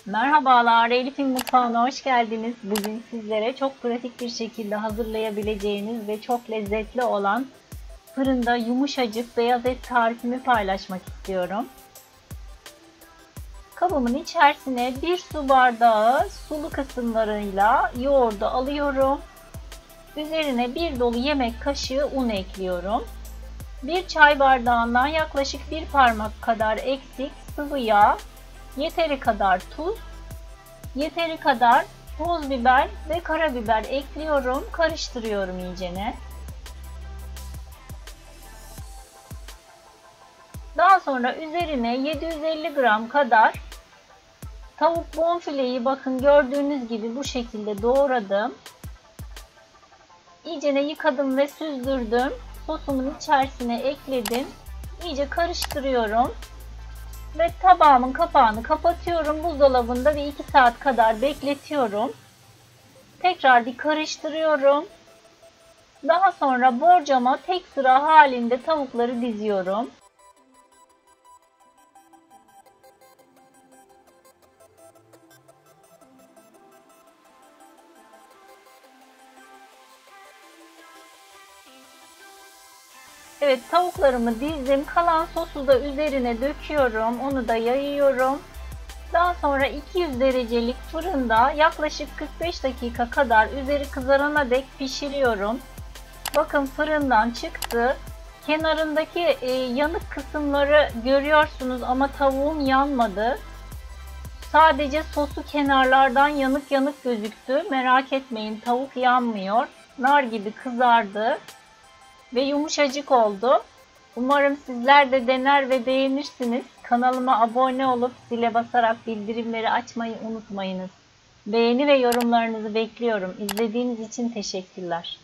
Merhabalar, Elif'in mutfağına hoş geldiniz. Bugün sizlere çok pratik bir şekilde hazırlayabileceğiniz ve çok lezzetli olan fırında yumuşacık beyaz et tarifimi paylaşmak istiyorum. Kabımın içerisine 1 su bardağı sulu kısımlarıyla yoğurdu alıyorum. Üzerine 1 dolu yemek kaşığı un ekliyorum. 1 çay bardağından yaklaşık 1 parmak kadar eksik sıvı yağ, yeteri kadar tuz, yeteri kadar toz biber ve karabiber ekliyorum. Karıştırıyorum iyicene. Daha sonra üzerine 750 gram kadar tavuk bonfileyi bakın gördüğünüz gibi bu şekilde doğradım. İyicene yıkadım ve süzdürdüm. Sosumun içerisine ekledim. İyice karıştırıyorum. Ve tabağımın kapağını kapatıyorum. Buzdolabında bir 2 saat kadar bekletiyorum. Tekrar bir karıştırıyorum. Daha sonra borcama tek sıra halinde tavukları diziyorum. Evet, tavuklarımı dizdim. Kalan sosu da üzerine döküyorum. Onu da yayıyorum. Daha sonra 200 derecelik fırında yaklaşık 45 dakika kadar üzeri kızarana dek pişiriyorum. Bakın fırından çıktı. Kenarındaki yanık kısımları görüyorsunuz ama tavuğum yanmadı. Sadece sosu kenarlardan yanık yanık gözüktü. Merak etmeyin, tavuk yanmıyor. Nar gibi kızardı ve yumuşacık oldu. Umarım sizler de dener ve beğenirsiniz. Kanalıma abone olup zile basarak bildirimleri açmayı unutmayınız. Beğeni ve yorumlarınızı bekliyorum. İzlediğiniz için teşekkürler.